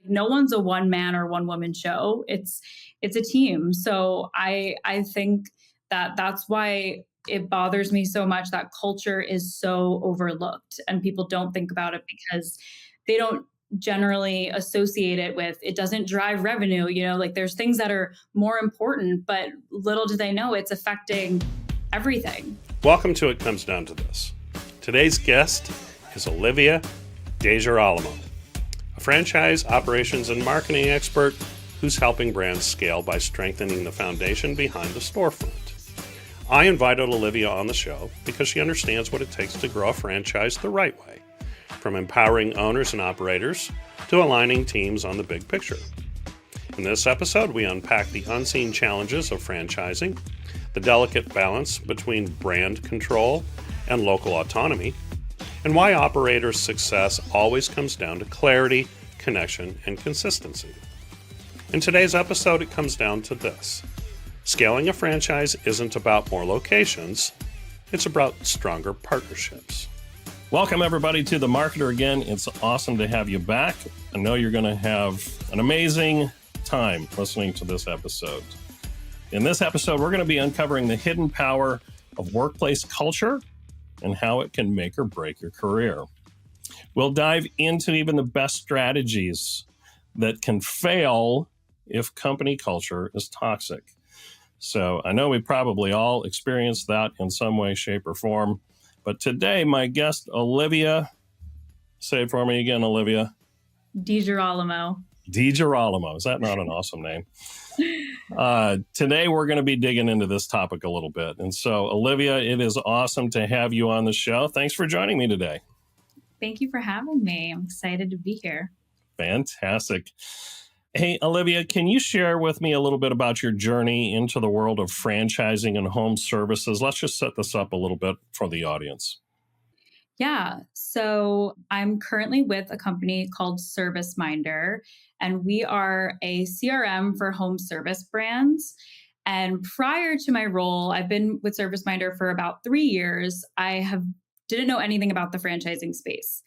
No one's a one man or one woman show. It's a team. So I think that that's why it bothers me so much that culture is so overlooked and people don't think about it because they don't generally associate it with it doesn't drive revenue, like there's things that are more important, but little do they know it's affecting everything. Welcome to It Comes Down to This. Today's guest is Olivia De Girolamo, a franchise operations and marketing expert who's helping brands scale by strengthening the foundation behind the storefront. I invited Olivia on the show because she understands what it takes to grow a franchise the right way, from empowering owners and operators to aligning teams on the big picture. In this episode, we unpack the unseen challenges of franchising, the delicate balance between brand control and local autonomy, and why operators' success always comes down to clarity, connection, and consistency. In today's episode, it comes down to this. Scaling a franchise isn't about more locations, it's about stronger partnerships. Welcome, everybody, to The Marketer again. It's awesome to have you back. I know you're going to have an amazing time listening to this episode. In this episode, we're going to be uncovering the hidden power of workplace culture and how it can make or break your career. We'll dive into even the best strategies that can fail if company culture is toxic. So I know we probably all experienced that in some way, shape, or form. But today, my guest, Olivia, say it for me again, Olivia. De Girolamo. De Girolamo. Is that not an awesome name? Today, we're going to be digging into this topic a little bit. And so, Olivia, it is awesome to have you on the show. Thanks for joining me today. Thank you for having me. I'm excited to be here. Fantastic. Hey, Olivia, can you share with me a little bit about your journey into the world of franchising and home services? Let's just set this up a little bit for the audience. Yeah. So I'm currently with a company called ServiceMinder, and we are a CRM for home service brands. And prior to my role, I've been with ServiceMinder for about 3 years. Didn't know anything about the franchising space.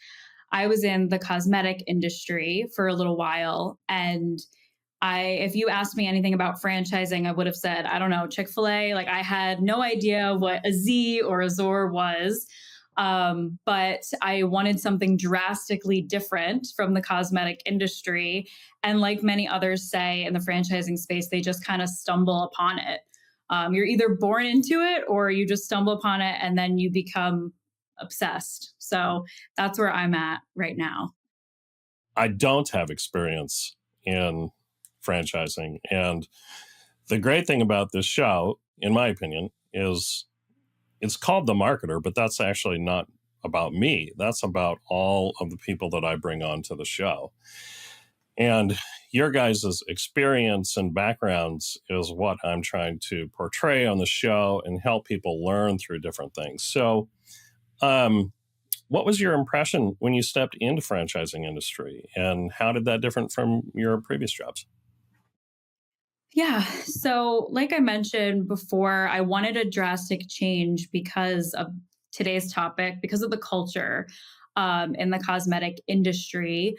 I was in the cosmetic industry for a little while. And if you asked me anything about franchising, I would have said, I don't know, Chick-fil-A. Like I had no idea what a Z or a Zor was. But I wanted something drastically different from the cosmetic industry. And like many others say in the franchising space, they just kind of stumble upon it. You're either born into it or you just stumble upon it and then you become obsessed. So that's where I'm at right now. I don't have experience in franchising. And the great thing about this show, in my opinion, is it's called The Marketer, but that's actually not about me. That's about all of the people that I bring onto the show. And your guys' experience and backgrounds is what I'm trying to portray on the show and help people learn through different things. So, what was your impression when you stepped into franchising industry, and how did that differ from your previous jobs? Yeah. So like I mentioned before, I wanted a drastic change because of today's topic, because of the culture in the cosmetic industry.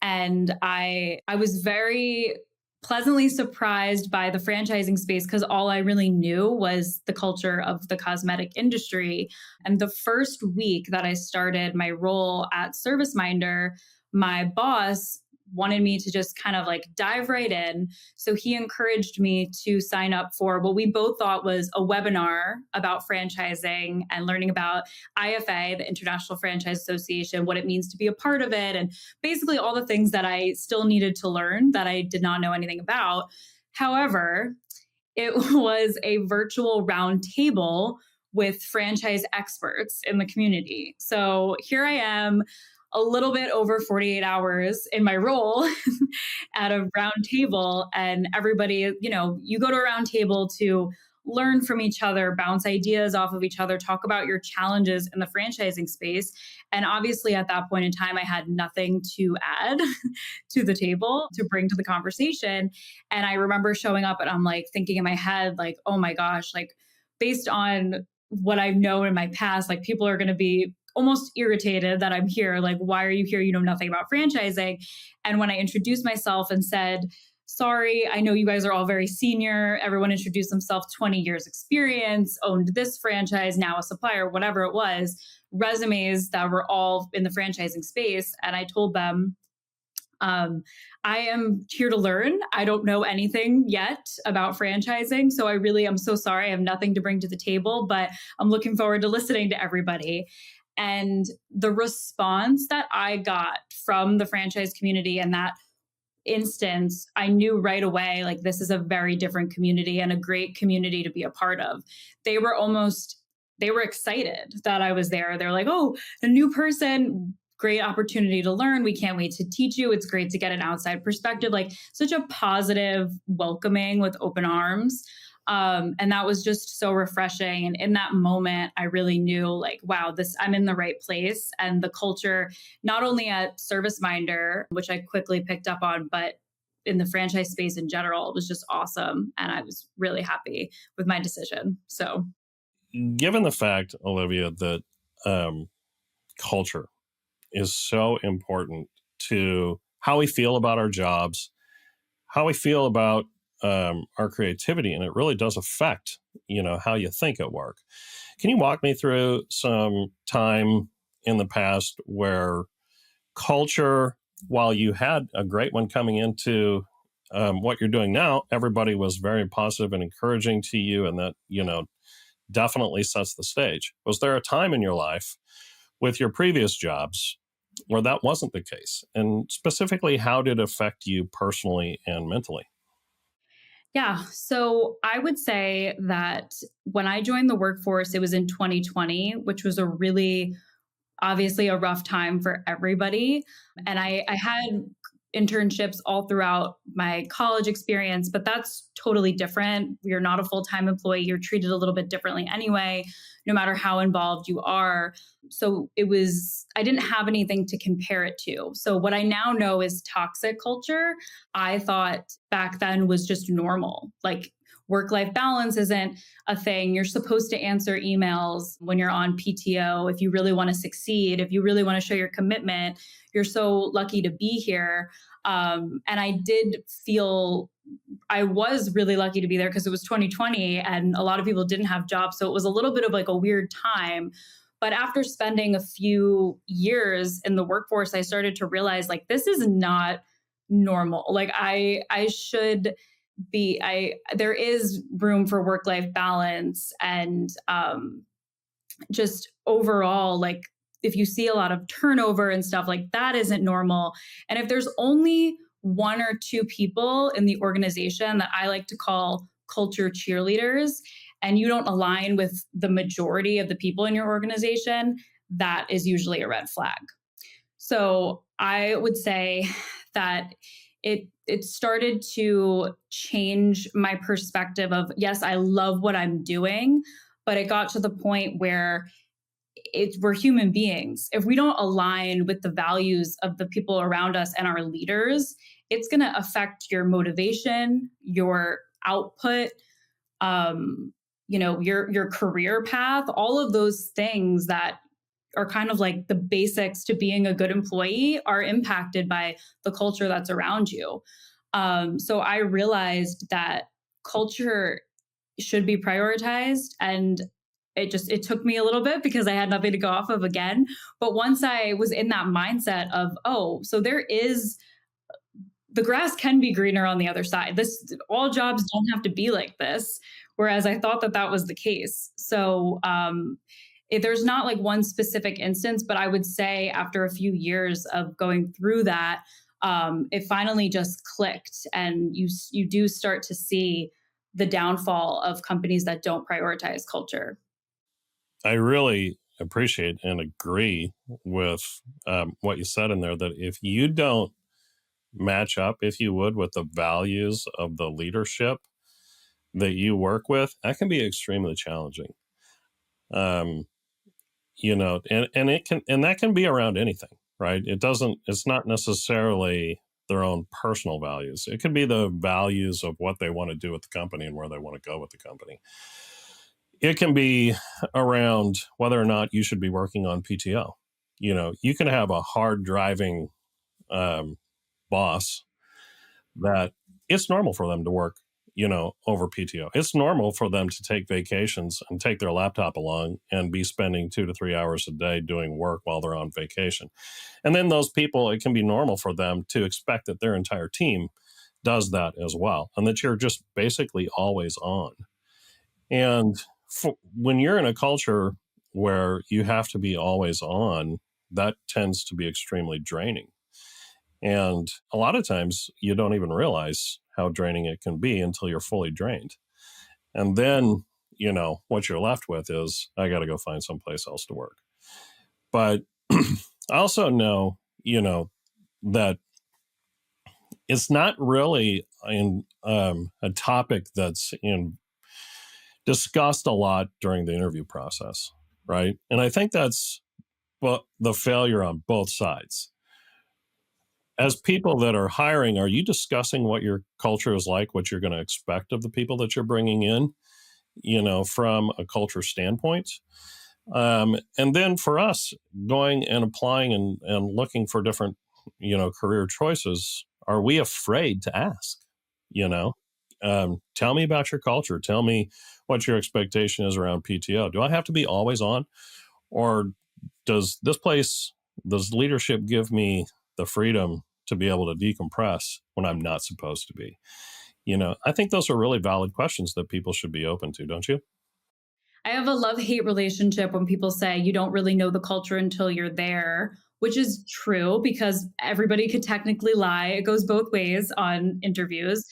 And I was very pleasantly surprised by the franchising space because all I really knew was the culture of the cosmetic industry. And the first week that I started my role at ServiceMinder, my boss wanted me to just kind of like dive right in. So he encouraged me to sign up for what we both thought was a webinar about franchising and learning about IFA, the International Franchise Association, what it means to be a part of it, and basically all the things that I still needed to learn that I did not know anything about. However, it was a virtual roundtable with franchise experts in the community. So here I am, a little bit over 48 hours in my role at a round table, and everybody, you go to a round table to learn from each other, bounce ideas off of each other, talk about your challenges in the franchising space. And obviously at that point in time, I had nothing to add to the table to bring to the conversation. And I remember showing up and I'm like thinking in my head, like, oh my gosh, like based on what I've known in my past, like people are going to be almost irritated that I'm here. Like, why are you here? You know nothing about franchising. And when I introduced myself and said, sorry, I know you guys are all very senior. Everyone introduced themselves, 20 years experience, owned this franchise, now a supplier, whatever it was, resumes that were all in the franchising space. And I told them, I am here to learn. I don't know anything yet about franchising. So I really am so sorry. I have nothing to bring to the table, but I'm looking forward to listening to everybody. And the response that I got from the franchise community in that instance, I knew right away, like, this is a very different community and a great community to be a part of. They were almost, they were excited that I was there. They're like, oh, a new person, great opportunity to learn. We can't wait to teach you. It's great to get an outside perspective, like such a positive welcoming with open arms. And that was just so refreshing. And in that moment, I really knew, like, wow, I'm in the right place. And the culture, not only at ServiceMinder, which I quickly picked up on, but in the franchise space in general, was just awesome. And I was really happy with my decision. So, Given the fact, Olivia, that culture is so important to how we feel about our jobs, how we feel about our creativity, and it really does affect, how you think at work. Can you walk me through some time in the past where culture, while you had a great one coming into what you're doing now, everybody was very positive and encouraging to you, and that, definitely sets the stage. Was there a time in your life with your previous jobs where that wasn't the case? And specifically, how did it affect you personally and mentally? yeah. So I would say that when I joined the workforce, it was in 2020, which was a really, obviously, a rough time for everybody. And I had internships all throughout my college experience, but that's totally different. You're not a full-time employee. You're treated a little bit differently anyway, no matter how involved you are. So I didn't have anything to compare it to. So what I now know is toxic culture. I thought back then was just normal. Like, work-life balance isn't a thing. You're supposed to answer emails when you're on PTO. If you really want to succeed, if you really want to show your commitment, you're so lucky to be here. And I was really lucky to be there because it was 2020 and a lot of people didn't have jobs. So it was a little bit of like a weird time. But after spending a few years in the workforce, I started to realize, like, this is not normal. Like, I should be, there is room for work-life balance. And just overall, like, if you see a lot of turnover and stuff, like, that isn't normal. And if there's only one or two people in the organization that I like to call culture cheerleaders, and you don't align with the majority of the people in your organization, that is usually a red flag. So I would say that it started to change my perspective of, yes, I love what I'm doing, but it got to the point where we're human beings. If we don't align with the values of the people around us and our leaders, it's going to affect your motivation, your output, your career path, all of those things that are kind of like the basics to being a good employee are impacted by the culture that's around you. So I realized that culture should be prioritized, and it took me a little bit because I had nothing to go off of again. But once I was in that mindset of, oh, so the grass can be greener on the other side. All jobs don't have to be like this. Whereas I thought that was the case. So there's not like one specific instance, but I would say after a few years of going through that, it finally just clicked, and you do start to see the downfall of companies that don't prioritize culture. I really appreciate and agree with what you said in there, that if you don't match up, if you would, with the values of the leadership that you work with, that can be extremely challenging. Um, and that can be around anything, right? It's not necessarily their own personal values. It could be the values of what they want to do with the company and where they want to go with the company. It can be around whether or not you should be working on PTO. You can have a hard driving um, boss that it's normal for them to work, over PTO. It's normal for them to take vacations and take their laptop along and be spending 2 to 3 hours a day doing work while they're on vacation. And then those people, it can be normal for them to expect that their entire team does that as well, and that you're just basically always on. And when you're in a culture where you have to be always on, that tends to be extremely draining. And a lot of times you don't even realize how draining it can be until you're fully drained. And then, what you're left with is, I got to go find someplace else to work. But I also know, that it's not really a topic that's discussed a lot during the interview process, right? And I think that's the failure on both sides. As people that are hiring, are you discussing what your culture is like, what you're going to expect of the people that you're bringing in, from a culture standpoint? And then for us, going and applying and looking for different, career choices, are we afraid to ask? Tell me about your culture. Tell me what your expectation is around PTO. Do I have to be always on? Or does does leadership give me the freedom to be able to decompress when I'm not supposed to be? I think those are really valid questions that people should be open to, don't you? I have a love-hate relationship when people say you don't really know the culture until you're there, which is true because everybody could technically lie. It goes both ways on interviews,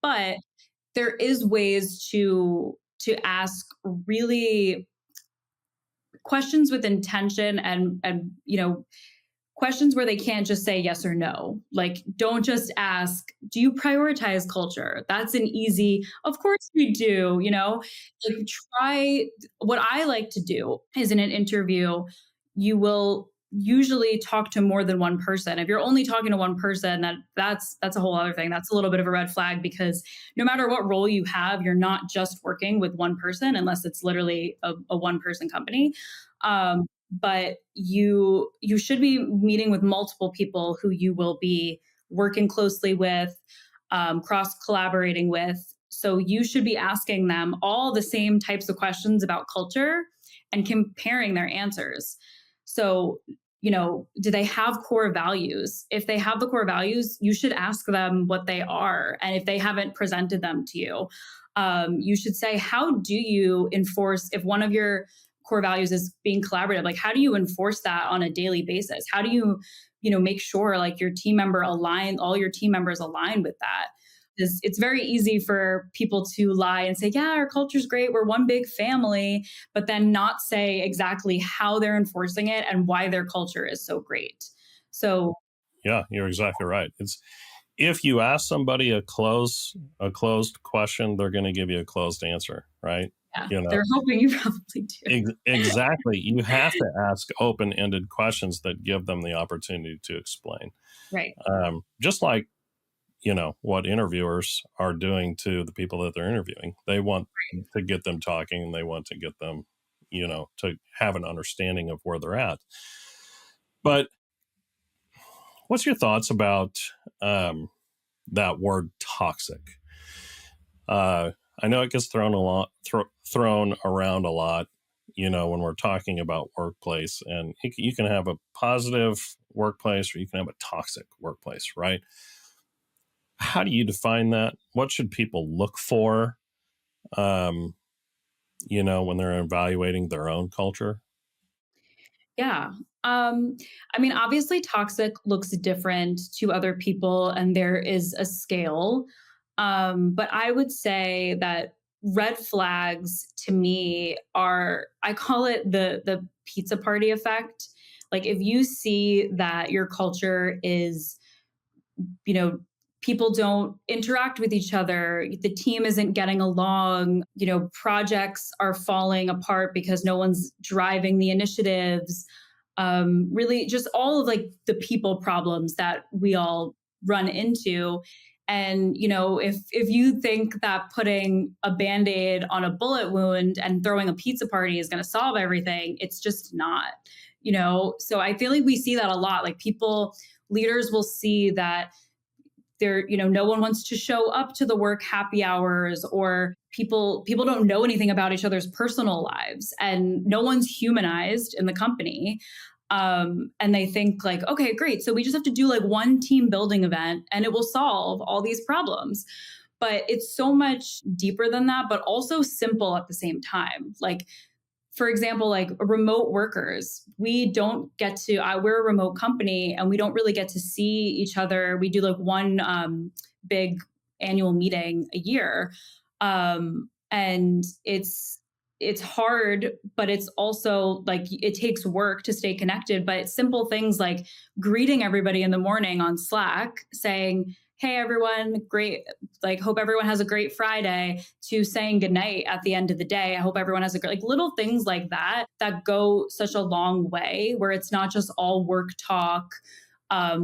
but there is ways to ask really questions with intention and questions where they can't just say yes or no. Like, don't just ask, do you prioritize culture? That's an easy, of course we do, like try. What I like to do is in an interview, you will usually talk to more than one person. If you're only talking to one person, that's a whole other thing. That's a little bit of a red flag because no matter what role you have, you're not just working with one person unless it's literally a one person company. But you should be meeting with multiple people who you will be working closely with, cross collaborating with. So you should be asking them all the same types of questions about culture and comparing their answers. So, do they have core values? If they have the core values, you should ask them what they are. And if they haven't presented them to you, you should say, how do you enforce if one of your core values is being collaborative? Like, how do you enforce that on a daily basis? How do you, make sure like all your team members align with that? Because it's very easy for people to lie and say, yeah, our culture's great. We're one big family, but then not say exactly how they're enforcing it and why their culture is so great. So Yeah, you're exactly right. It's if you ask somebody a closed question, they're going to give you a closed answer, right? yeah, You know, they're hoping you probably do. exactly. You have to ask open-ended questions that give them the opportunity to explain. Right. Just like what interviewers are doing to the people that they're interviewing. They want to get them talking, and they want to get them, to have an understanding of where they're at. But what's your thoughts about that word toxic? I know it gets thrown around a lot, when we're talking about workplace, and you can have a positive workplace or you can have a toxic workplace, right? How do you define that? What should people look for, um, when they're evaluating their own culture? Yeah. Um, I mean, obviously, toxic looks different to other people, and there is a scale. But I would say that red flags to me are, I call it the pizza party effect. Like, if you see that your culture is, you know, people don't interact with each other, the team isn't getting along, projects are falling apart because no one's driving the initiatives, really just all of like the people problems that we all run into. And if you think that putting a band-aid on a bullet wound and throwing a pizza party is going to solve everything, it's just not. So I feel like we see that a lot. Like people, leaders will see that no one wants to show up to the work happy hours, or people don't know anything about each other's personal lives, and no one's humanized in the company. And they think like, okay, great, so we just have to do like one team building event and it will solve all these problems. But it's so much deeper than that, but also simple at the same time. Like, for example, like remote workers, we don't get to, we're a remote company and we don't really get to see each other. We do like one big annual meeting a year. And it's hard, but it's also like it takes work to stay connected. But it's simple things like greeting everybody in the morning on Slack, saying, hey, everyone, great. Like, hope everyone has a great Friday, to saying goodnight at the end of the day. I hope everyone has a great, like little things like that, that go such a long way, where it's not just all work talk.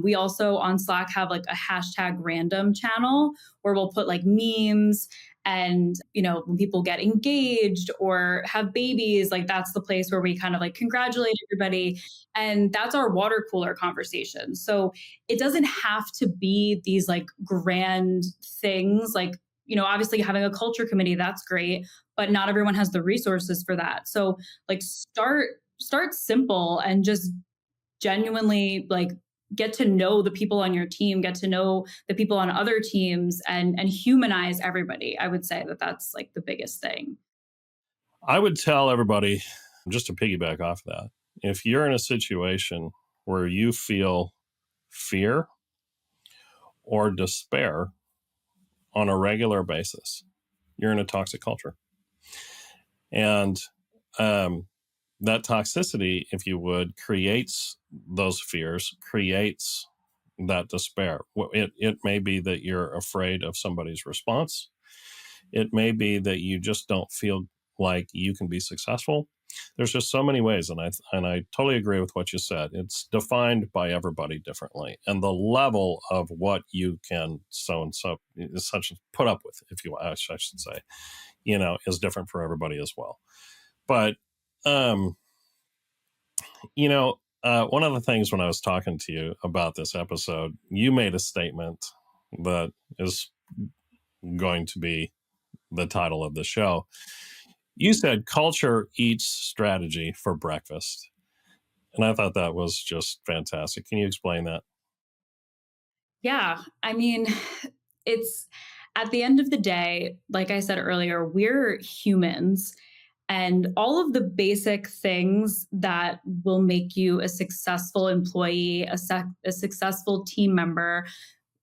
We also on Slack have like a hashtag random channel where we'll put like memes. And, when people get engaged or have babies, like that's the place where we kind of like congratulate everybody. And that's our water cooler conversation. So it doesn't have to be these like grand things. Like, obviously having a culture committee, that's great, but not everyone has the resources for that. So like start simple and just genuinely like get to know the people on your team, get to know the people on other teams, and humanize everybody. I would say that that's like the biggest thing. I would tell everybody, just to piggyback off of that, if you're in a situation where you feel fear or despair on a regular basis, you're in a toxic culture. And that toxicity, if you would, creates those fears, creates that despair. It may be that you're afraid of somebody's response. It may be that you just don't feel like you can be successful. There's just so many ways, and I totally agree with what you said. It's defined by everybody differently, and the level of what you can such put up with, if you I should say, is different for everybody as well. But one of the things when I was talking to you about this episode, you made a statement that is going to be the title of the show. You said culture eats strategy for breakfast. And I thought that was just fantastic. Can you explain that? Yeah. I mean, it's at the end of the day, like I said earlier, we're humans. And all of the basic things that will make you a successful employee, a successful team member,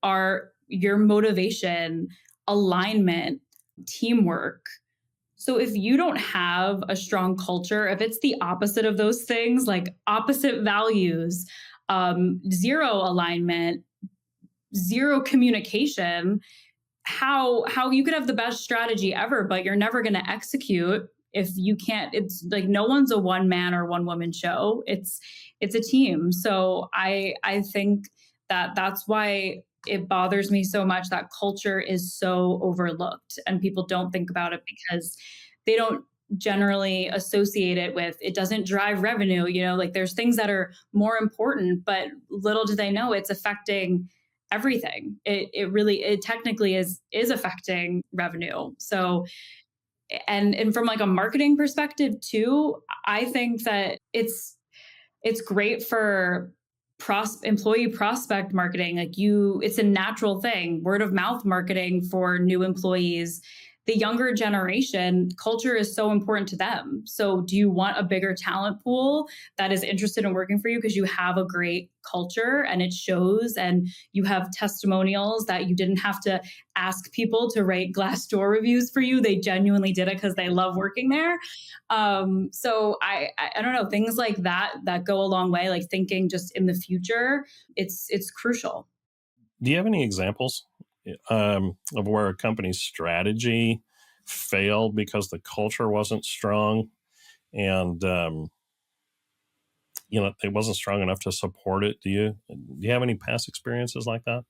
are your motivation, alignment, teamwork. So if you don't have a strong culture, if it's the opposite of those things, like opposite values, zero alignment, zero communication, how you could have the best strategy ever, but you're never going to execute if you can't. It's like no one's a one man or one woman show. It's a team. So I think that that's why it bothers me so much that culture is so overlooked and people don't think about it because they don't generally associate it with, it doesn't drive revenue. Like there's things that are more important, but little do they know it's affecting everything. It technically is affecting revenue. So and from like a marketing perspective too, I think that it's great for employee prospect marketing. Like it's a natural thing. Word of mouth marketing for new employees. The younger generation, culture is so important to them. So do you want a bigger talent pool that is interested in working for you because you have a great culture and it shows, and you have testimonials that you didn't have to ask people to write Glassdoor reviews for you. They genuinely did it because they love working there. So I don't know, things like that go a long way, like thinking just in the future, it's crucial. Do you have any examples of where a company's strategy failed because the culture wasn't strong and it wasn't strong enough to support it? Do you have any past experiences like that?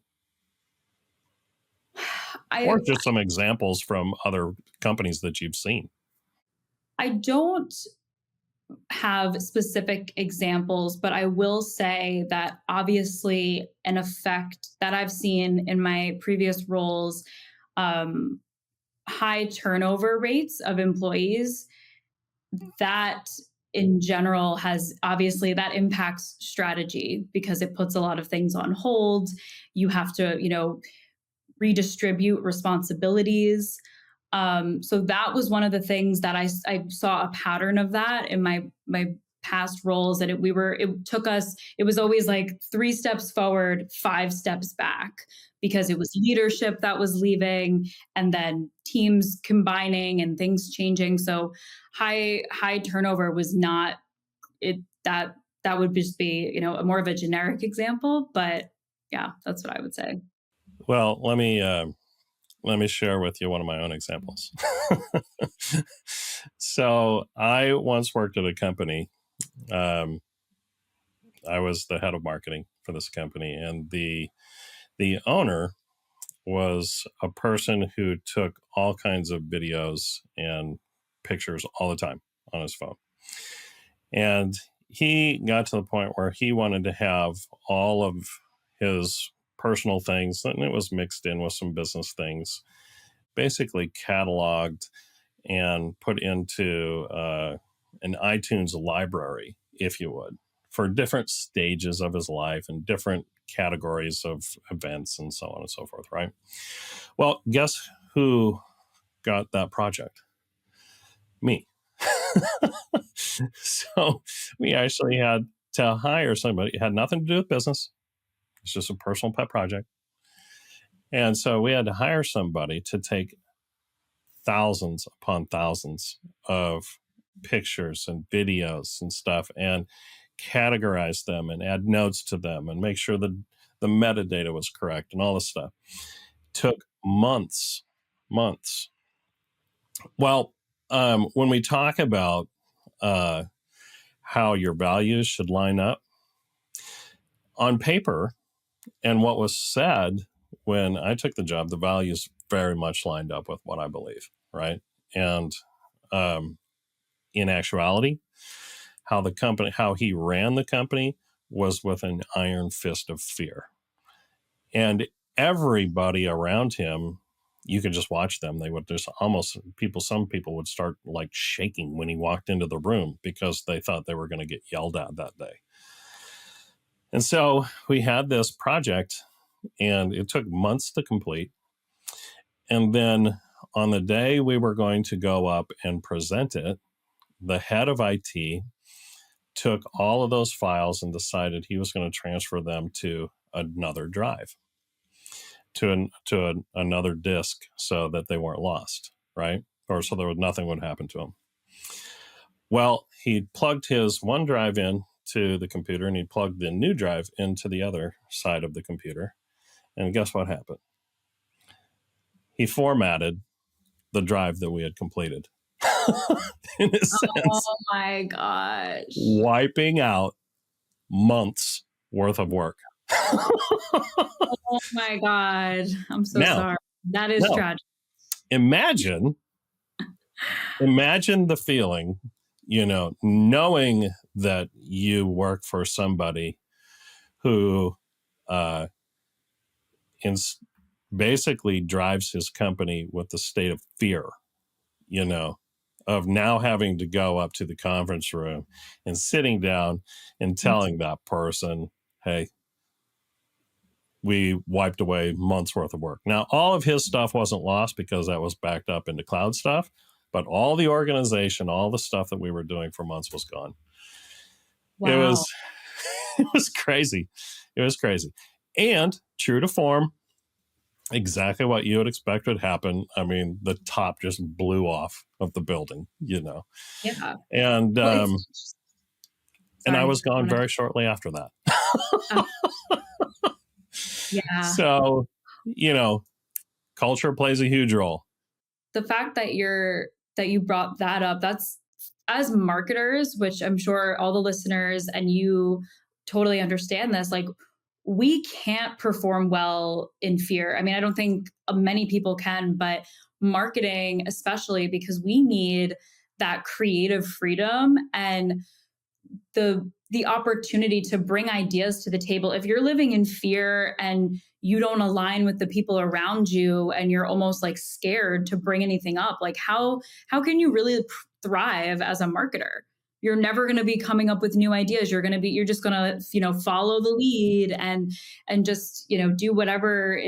I or just some examples from other companies that you've seen. I don't have specific examples, but I will say that obviously an effect that I've seen in my previous roles, um, high turnover rates of employees, that in general has obviously that impacts strategy because it puts a lot of things on hold. You have to, redistribute responsibilities. So that was one of the things that I saw a pattern of that in my past roles, and it took us, it was always like 3 steps forward, 5 steps back, because it was leadership that was leaving and then teams combining and things changing. So high turnover was not it that would just be, a more of a generic example, but yeah, that's what I would say. Well, let me share with you one of my own examples. So I once worked at a company. Um, I was the head of marketing for this company, and the owner was a person who took all kinds of videos and pictures all the time on his phone. And he got to the point where he wanted to have all of his personal things, and it was mixed in with some business things, basically cataloged and put into an iTunes library, if you would, for different stages of his life and different categories of events and so on and so forth, right? Well, guess who got that project? Me. So we actually had to hire somebody. It had nothing to do with business. It's just a personal pet project. And so we had to hire somebody to take thousands upon thousands of pictures and videos and stuff and categorize them and add notes to them and make sure that the metadata was correct and all this stuff. Took months. Well, when we talk about uh, how your values should line up on paper and what was said when I took the job, the values very much lined up with what I believe, right? And um, in actuality, how he ran the company was with an iron fist of fear. And everybody around him, you could just watch them. They would just some people would start like shaking when he walked into the room because they thought they were going to get yelled at that day. And so we had this project and it took months to complete. And then on the day we were going to go up and present it, the head of IT took all of those files and decided he was going to transfer them to another drive, another disk, so that they weren't lost, right? Or so nothing would happen to them. Well, he plugged his one drive in to the computer and he plugged the new drive into the other side of the computer. And guess what happened? He formatted the drive that we had completed. In a sense, Oh my gosh. wiping out months worth of work. Oh my God. I'm so Now, sorry. That is tragic. imagine the feeling, knowing that you work for somebody who uh, basically drives his company with the state of fear, of now having to go up to the conference room and sitting down and telling that person, hey, we wiped away months worth of work. Now, all of his stuff wasn't lost because that was backed up into cloud stuff, but all the organization, all the stuff that we were doing for months was gone. Wow. It was crazy. It was crazy. And true to form, exactly what you would expect would happen. I mean, the top just blew off of the building, Yeah. And Well, and I was gone very shortly after that. Yeah. So, culture plays a huge role. The fact that you brought that up, that's, as marketers, which I'm sure all the listeners and you totally understand this, like, we can't perform well in fear. I mean, I don't think many people can, but marketing, especially because we need that creative freedom and the opportunity to bring ideas to the table. If you're living in fear and you don't align with the people around you and you're almost like scared to bring anything up, like how can you really thrive as a marketer? You're never going to be coming up with new ideas. You're just going to, follow the lead and just, do whatever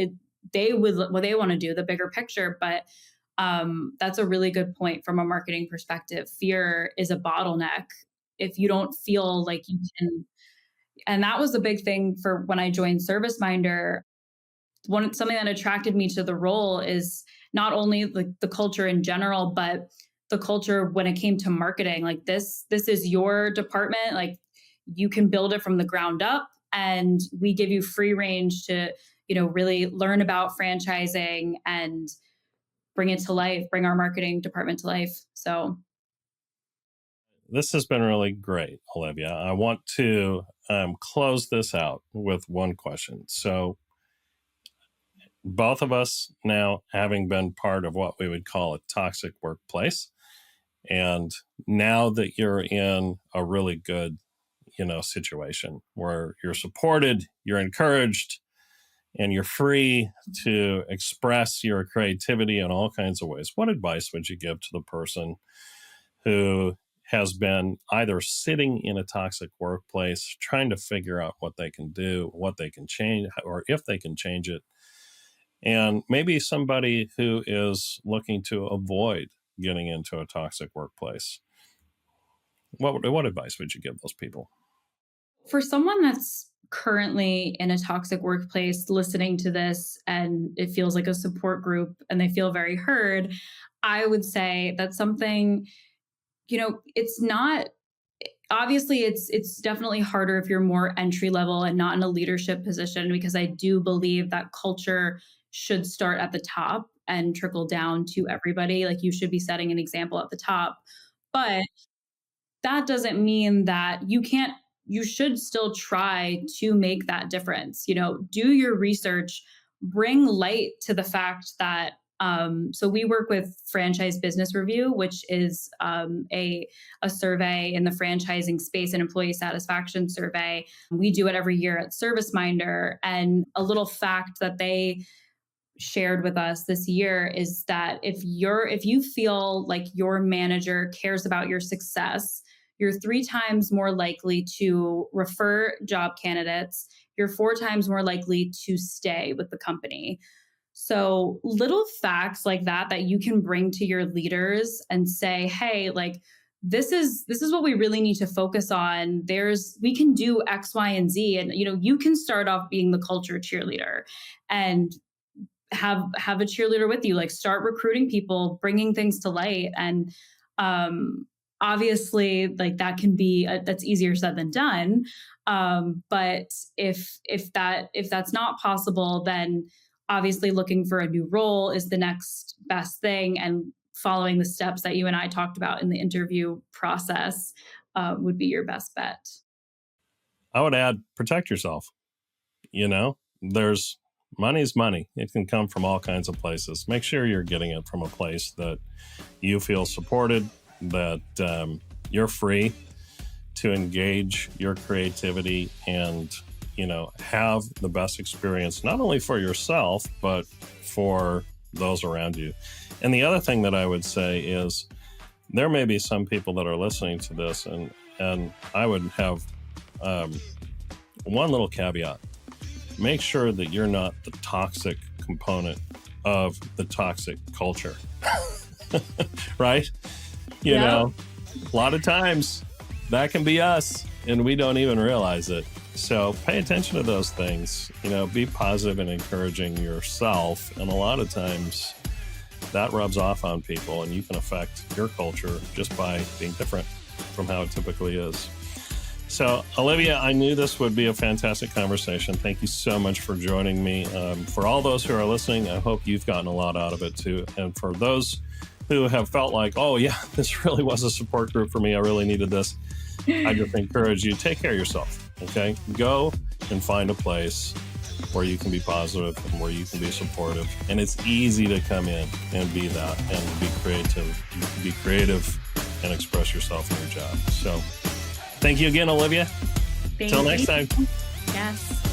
what they want to do, the bigger picture. But that's a really good point from a marketing perspective. Fear is a bottleneck if you don't feel like you can. And that was a big thing for when I joined ServiceMinder. Something that attracted me to the role is not only the culture in general, but the culture when it came to marketing. Like this is your department. Like you can build it from the ground up, and we give you free range to, really learn about franchising and bring it to life, bring our marketing department to life. So this has been really great, Olivia. I want to close this out with one question. So both of us now having been part of what we would call a toxic workplace, and now that you're in a really good, situation where you're supported, you're encouraged, and you're free to express your creativity in all kinds of ways, what advice would you give to the person who has been either sitting in a toxic workplace, trying to figure out what they can do, what they can change, or if they can change it, and maybe somebody who is looking to avoid getting into a toxic workplace? What advice would you give those people? for someone that's currently in a toxic workplace listening to this and it feels like a support group and they feel very heard, I would say that's something, it's not obviously it's definitely harder if you're more entry level and not in a leadership position, because I do believe that culture should start at the top and trickle down to everybody. Like you should be setting an example at the top. But that doesn't mean that you should still try to make that difference. Do your research, bring light to the fact that so we work with Franchise Business Review, which is a survey in the franchising space, an employee satisfaction survey. We do it every year at ServiceMinder. And a little fact that they shared with us this year is that if you feel like your manager cares about your success, you're 3 times more likely to refer job candidates. You're 4 times more likely to stay with the company. So little facts like that you can bring to your leaders and say, hey, like this is what we really need to focus on. We can do X, Y, and Z. And you can start off being the culture cheerleader and have a cheerleader with you, like start recruiting people, bringing things to light. And obviously like that can be that's easier said than done. But if that's not possible, then obviously looking for a new role is the next best thing, and following the steps that you and I talked about in the interview process would be your best bet. I would add, protect yourself. There's money's money. It can come from all kinds of places. Make sure you're getting it from a place that you feel supported, that you're free to engage your creativity and, have the best experience, not only for yourself, but for those around you. And the other thing that I would say is there may be some people that are listening to this, and I would have one little caveat. Make sure that you're not the toxic component of the toxic culture, right? A lot of times that can be us and we don't even realize it. So pay attention to those things, be positive and encouraging yourself. And a lot of times that rubs off on people, and you can affect your culture just by being different from how it typically is. So, Olivia, I knew this would be a fantastic conversation. Thank you so much for joining me. For all those who are listening, I hope you've gotten a lot out of it too. And for those who have felt like, oh yeah, this really was a support group for me, I really needed this, I just encourage you, take care of yourself, okay? Go and find a place where you can be positive and where you can be supportive. And it's easy to come in and be that and be creative and express yourself in your job. So thank you again, Olivia. Till next time. Yes.